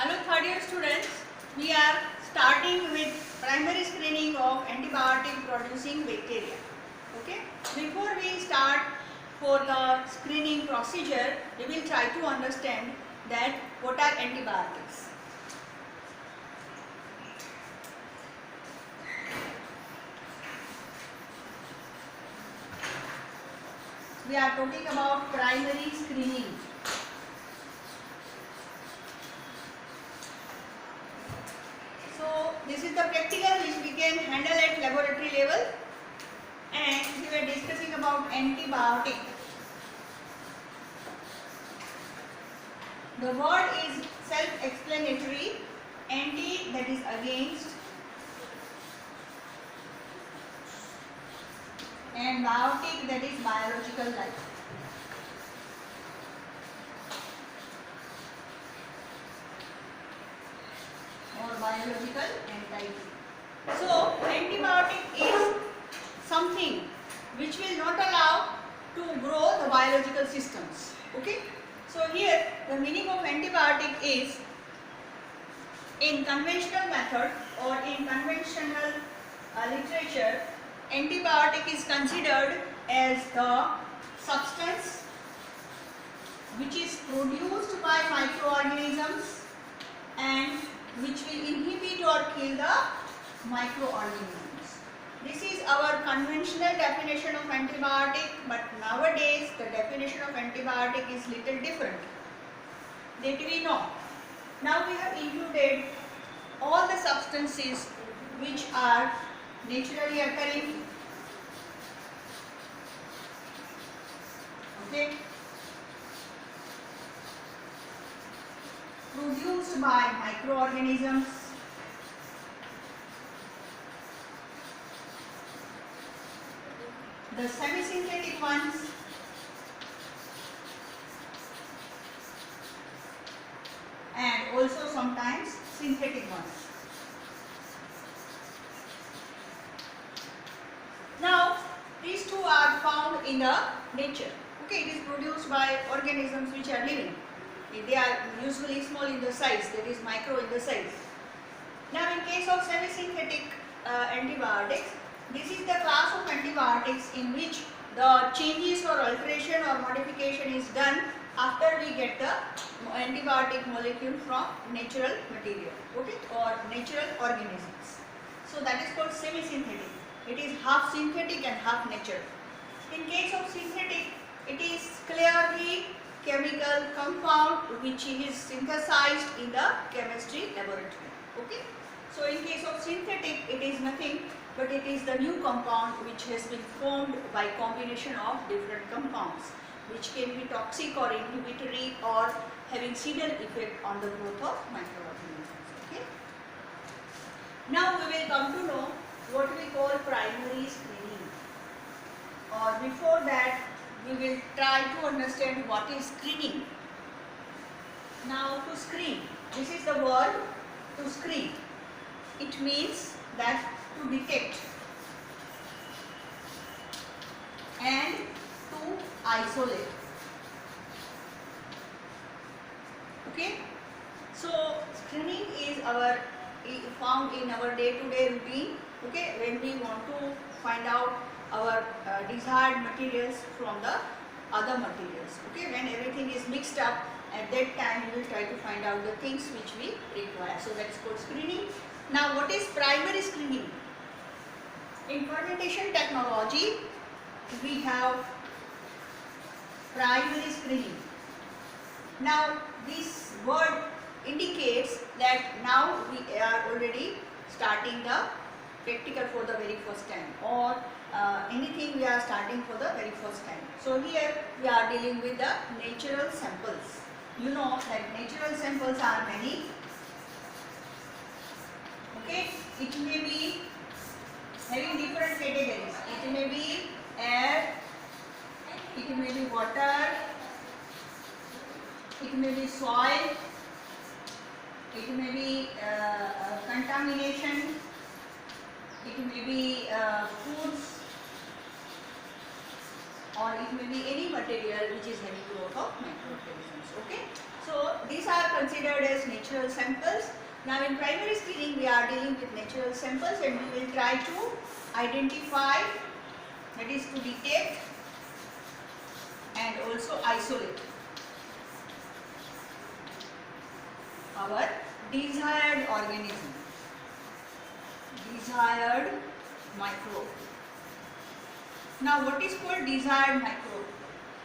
Hello third year students, we are starting with primary screening of antibiotic producing bacteria. Okay, before we start for the screening procedure, we will try to understand that what are antibiotics. We are talking about primary screening. So this is the practical which we can handle at laboratory level, and we were discussing about antibiotic. The word is self-explanatory. Anti, that is against, and biotic, that is biological life. Or biological entity. So antibiotic is something which will not allow to grow the biological systems. Okay. So here the meaning of antibiotic is, in conventional method or in conventional literature, antibiotic is considered as the substance which is produced by microorganisms and which will inhibit or kill the microorganisms. This is our conventional definition of antibiotic, but nowadays the definition of antibiotic is little different. That we know. Now we have included all the substances which are naturally occurring. Okay. Produced by microorganisms, the semi-synthetic ones, and also sometimes synthetic ones. Now these two are found in the nature. Okay, it is produced by organisms which are living. They are usually small in the size, that is micro in the size. Now in case of semi-synthetic antibiotics, this is the class of antibiotics in which the changes or alteration or modification is done after we get the antibiotic molecule from natural material, okay, or natural organisms. So that is called semi-synthetic. It is half synthetic and half natural. In case of synthetic, it is clearly chemical compound which is synthesized in the chemistry laboratory. Okay. So in case of synthetic, it is nothing but it is the new compound which has been formed by combination of different compounds, which can be toxic or inhibitory or having sedal effect on the growth of microorganisms. Okay. Now we will come to know what we call primary screening. Or before that, we will try to understand what is screening. Now to screen, this is the word to screen. It means that to detect and to isolate. Okay. So screening is found in our day-to-day routine. Okay, when we want to find out our desired materials from the other materials. Okay, when everything is mixed up, at that time we will try to find out the things which we require. So that is called screening. Now what is primary screening? In fermentation technology, we have primary screening. Now this word indicates that now we are already starting the practical for the very first time, or anything we are starting for the very first time. So here we are dealing with the natural samples. You know that natural samples are many. Okay, it may be having different categories. It may be air, it may be water, it may be soil, it may be contamination, it may be foods, or it may be any material which is having growth of microorganisms. Okay, so these are considered as natural samples. Now in primary screening we are dealing with natural samples, and we will try to identify, that is to detect and also isolate our desired organism, desired microbe. Now what is called desired microbe?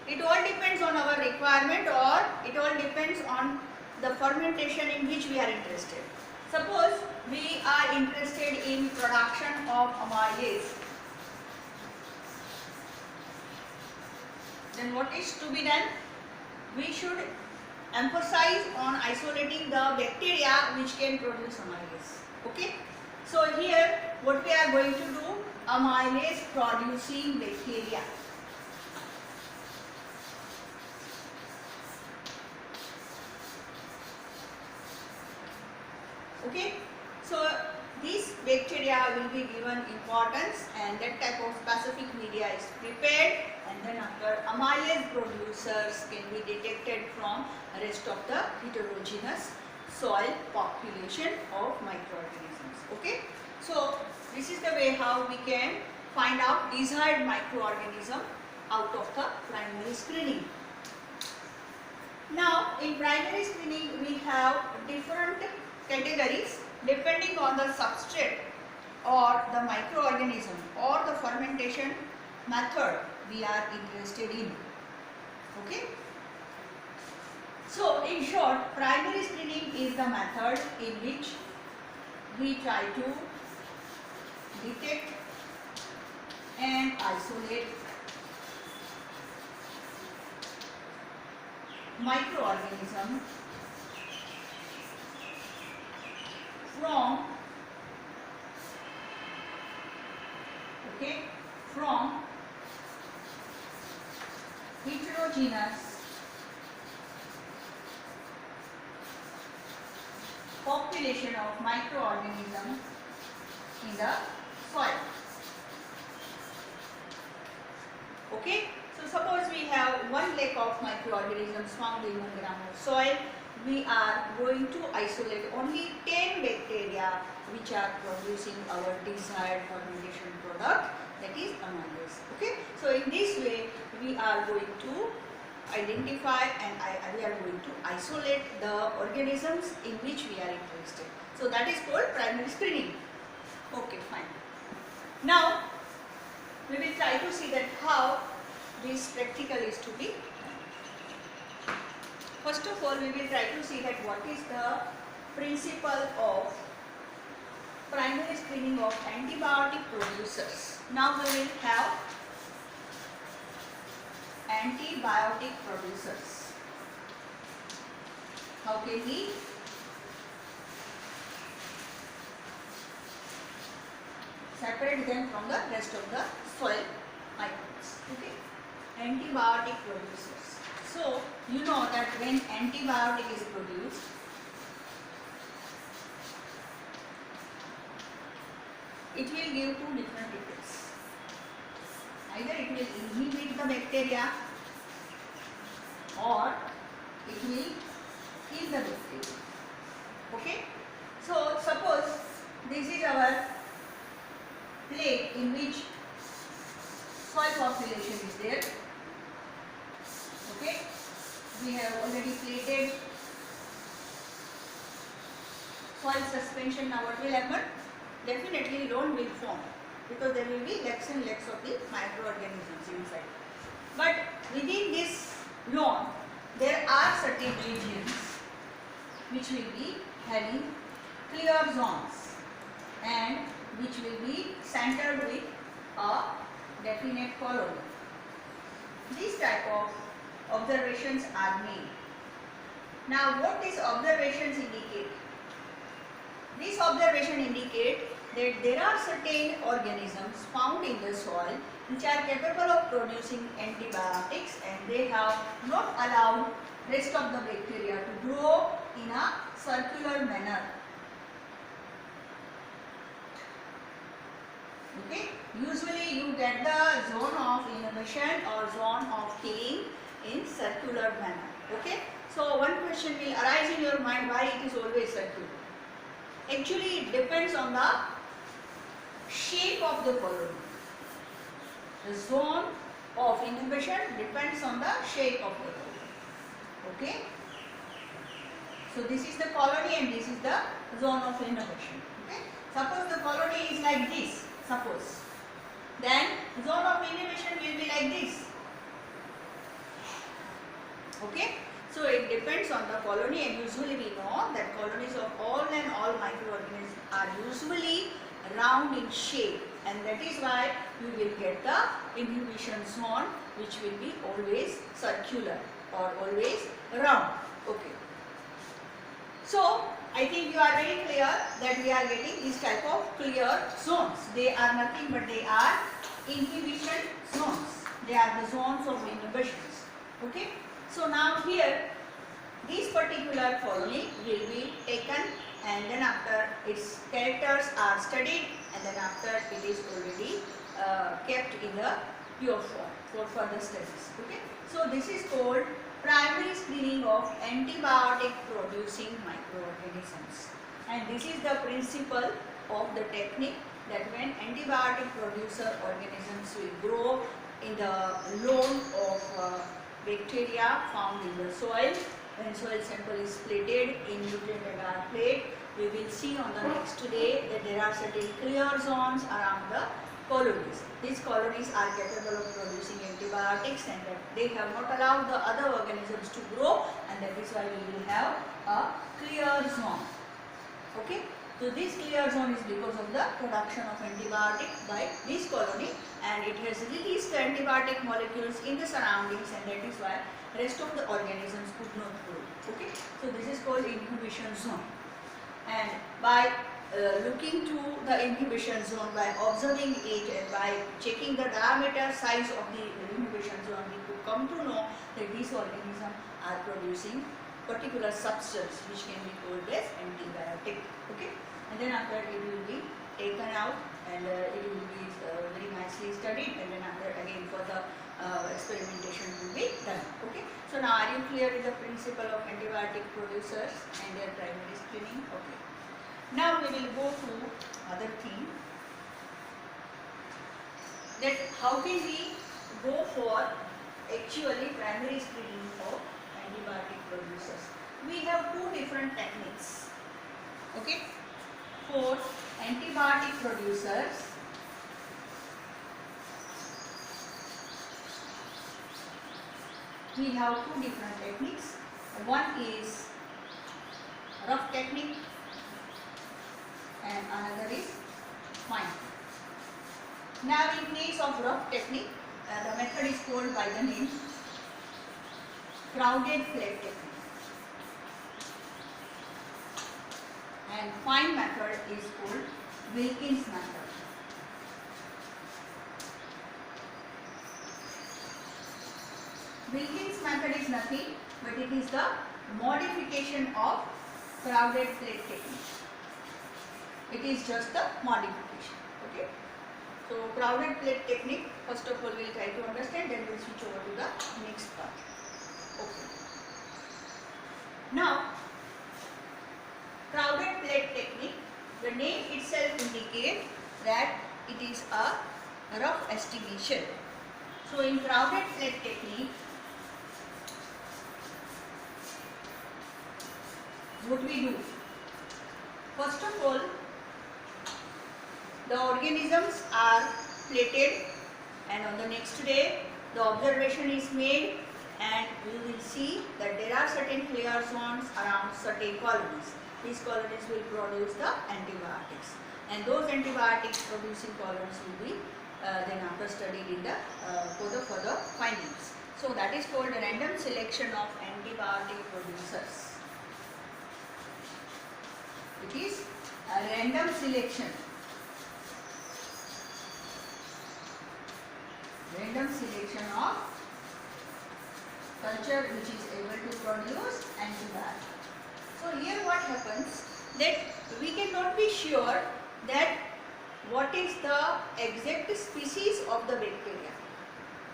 It all depends on our requirement, or it all depends on the fermentation in which we are interested. Suppose we are interested in production of amylase. Then what is to be done? We should emphasize on isolating the bacteria which can produce amylase. Okay. So here what we are going to do, amylase producing bacteria. Okay. So these bacteria will be given importance, and that type of specific media is prepared, and then after amylase producers can be detected from rest of the heterogeneous soil population of microorganisms. Okay, so this is the way how we can find out desired microorganism out of the primary screening. Now in primary screening we have different categories depending on the substrate or the microorganism or the fermentation method we are interested in. Okay. So in short, primary screening is the method in which we try to detect and isolate microorganism from heterogeneous population of microorganisms in the soil. Okay, so suppose we have 1 lakh of microorganisms found in 1 gram of soil. We are going to isolate only 10 bacteria which are producing our desired fermentation product, that is amylase. Okay, so in this way we are going to identify and we are going to isolate the organisms in which we are interested. So that is called primary screening. Okay, fine. Now we will try to see that how this practical is to be done. First of all, we will try to see that what is the principle of primary screening of antibiotic producers. Now we will have antibiotic producers. How can we separate them from the rest of the soil microbes? Okay, antibiotic producers. So you know that when antibiotic is produced, it will give 2 different effects. Either it will inhibit the bacteria or it will kill the bacteria. Okay, so suppose this is our plate in which soil population is there. Okay, we have already plated soil suspension. Now what will happen? Definitely loam will form, because there will be lakhs and lakhs of the microorganisms inside. But within this loam there are certain regions which will be having clear zones and which will be centered with a definite colony. These type of observations are made. Now what these observations indicate? These observations indicate that there are certain organisms found in the soil which are capable of producing antibiotics, and they have not allowed rest of the bacteria to grow in a circular manner. Okay, usually you get the zone of inhibition or zone of killing in circular manner. Okay, so one question will arise in your mind, why it is always circular. Actually, it depends on the shape of the colony. The zone of inhibition depends on the shape of the colony. Okay, so this is the colony and this is the zone of inhibition. Okay, suppose the colony is like this, suppose, then zone of inhibition will be like this. Okay, so it depends on the colony, and usually we know that colonies of all and all microorganisms are usually round in shape, and that is why we will get the inhibition zone which will be always circular or always round. Okay, so I think you are very clear that we are getting these type of clear zones. They are nothing but they are inhibition zones. They are the zones of inhibitions. Okay, so now here this particular colony will be taken, and then after its characters are studied, and then after it is already kept in the pure form for further studies. Okay, so this is called primary screening of antibiotic producing microorganisms, and this is the principle of the technique, that when antibiotic producer organisms will grow in the loam of bacteria found in the soil, when soil sample is plated in nutrient agar plate, we will see on the next day that there are certain clear zones around the colonies. These colonies are capable of producing antibiotics, and that they have not allowed the other organisms to grow, and that is why we will have a clear zone. Okay, so this clear zone is because of the production of antibiotic by this colony, and it has released the antibiotic molecules in the surroundings, and that is why rest of the organisms could not grow. Okay, so this is called inhibition zone, and by looking to the inhibition zone, by observing it and by checking the diameter size of the inhibition zone, we could come to know that these organisms are producing particular substance which can be called as antibiotic. Okay, and then after it will be taken out, and it will be very nicely studied, and then after again further experimentation will be done. Okay, so now are you clear with the principle of antibiotic producers and their primary screening? Okay, now we will go to other thing, that how can we go for actually primary screening of antibiotic producers. We have two different techniques. Okay, for antibiotic producers, we have two different techniques. One is rough technique and another is fine. Now in case of rough technique, the method is called by the name crowded plate technique, and fine method is called Wilkins method. Wilkins method is nothing but it is the modification of crowded plate technique. It is just the modification. Okay, so crowded plate technique, first of all we will try to understand, then we will switch over to the next part. Okay, now crowded plate technique, the name itself indicates that it is a rough estimation. So in crowded plate technique, what we do, first of all the organisms are plated, and on the next day the observation is made, and we will see that there are certain clear zones around certain colonies. These colonies will produce the antibiotics, and those antibiotics producing colonies will be then after studied in the for the further findings. So that is called a random selection of antibiotic producers. It is a random selection. Random selection of culture which is able to produce antibiotic. So here what happens, that we cannot be sure that what is the exact species of the bacteria.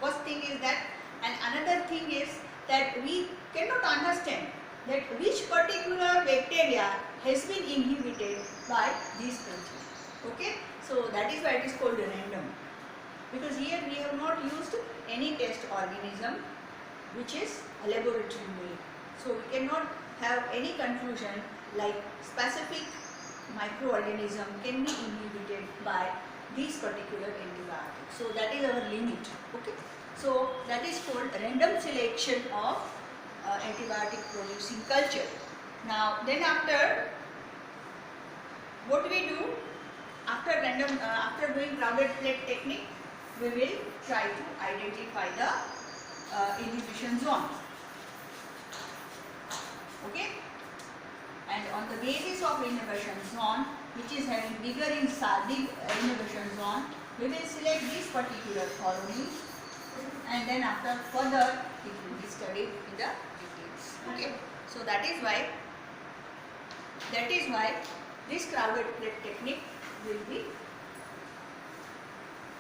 First thing is that, and another thing is that we cannot understand that which particular bacteria has been inhibited by this culture. Okay, so that is why it is called random, because here we have not used any test organism which is a laboratory made. So we cannot have any conclusion like specific microorganism can be inhibited by these particular antibiotics. So that is our limit. Okay. So that is called random selection of antibiotic producing culture. Now then after, what we do after random after doing crowded plate technique, we will try to identify the inhibition zone. Okay, and on the basis of inhibition zone, which is having bigger inhibition zone, we will select this particular colony, and then after further it will be studied in the details. Okay, so that is why this crowded plate technique will be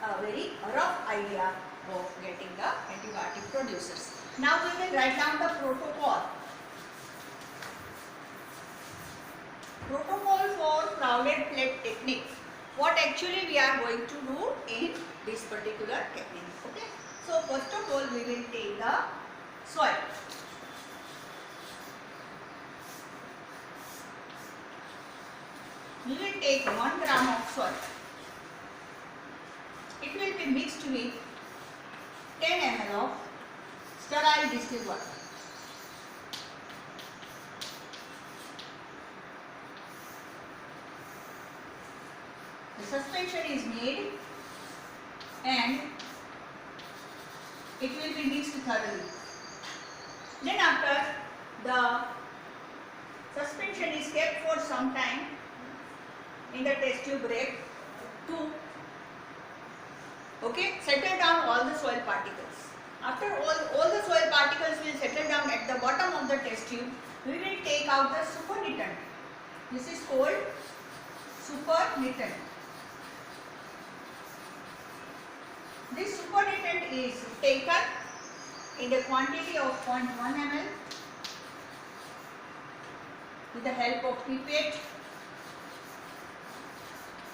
a very rough idea of getting the antibiotic producers. Now we will write down the protocol. Protocol for crowded plate technique. What actually we are going to do in this particular technique. Okay. So first of all we will take the soil. We will take 1 gram of soil. It will be mixed with 10 ml of sterile distilled water. The suspension is made and it will be mixed thoroughly. Then after, the suspension is kept for some time in the test tube rack to settle down all the soil particles. After all the soil particles will settle down at the bottom of the test tube, we will take out the supernatant. This is called supernatant. This supernatant is taken in the quantity of 0.1 ml with the help of pipette,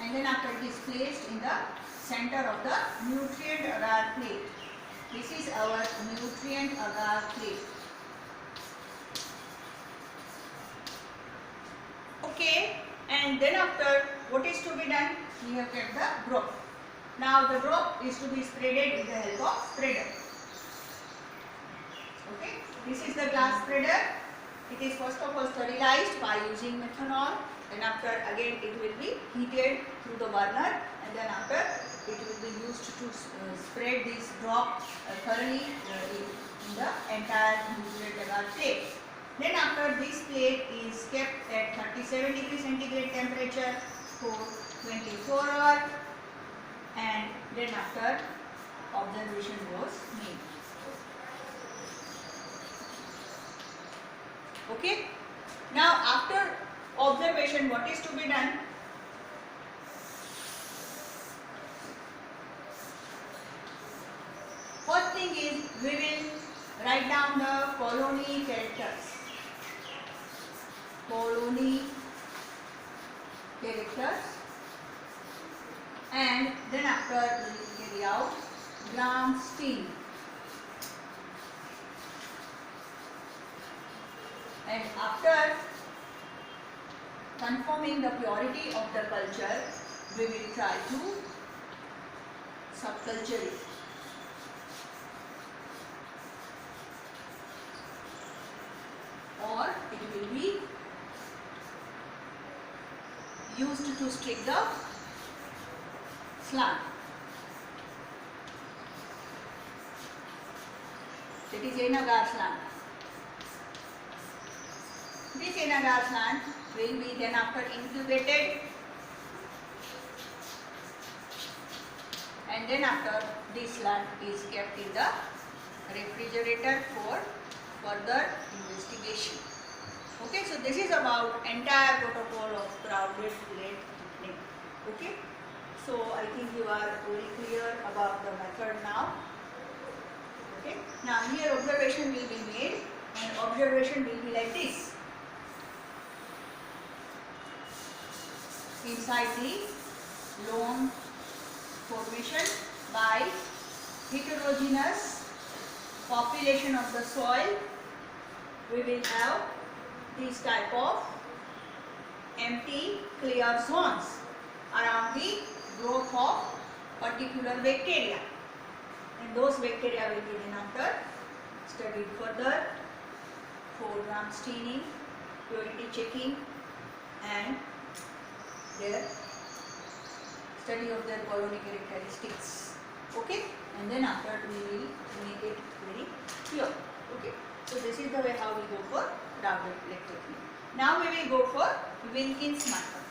and then after it is placed in the center of the nutrient agar plate. This is our nutrient agar plate. Okay, and then after, what is to be done? We have kept the drop. Now the drop is to be spreaded with the help of spreader. Okay, this is the glass spreader. It is first of all sterilized by using methanol. Then after, again it will be heated through the burner, and then after it will be used to spread this drop thoroughly in the entire nutrient agar plate. Then after, this plate is kept at 37 degree centigrade temperature for 24 hours, and then after observation was made. Okay. Now after observation, what is to be done? First thing is, we will write down the colony characters. Colony characters, and then after we will carry out gram stain. And after confirming the purity of the culture, we will try to subculture it. Or it will be used to stick the slant. That is agar slant. This agar slant will be then after incubated, and then after, this slant is kept in the refrigerator for further investigation. Okay, so this is about entire protocol of crowded plate technique. Okay, So I think you are very clear about the method now. Okay. Now here observation will be made, and observation will be like this. Inside the loam formation by heterogeneous population of the soil, we will have this type of empty clear zones around the growth of particular bacteria, and those bacteria will be then after studied further for gram staining, purity checking, and their study of their colony characteristics. Okay, and then after we will make it very clear. Okay, so this is the way how we go for Raugh-Blake technique. Now we will go for Wilkins method.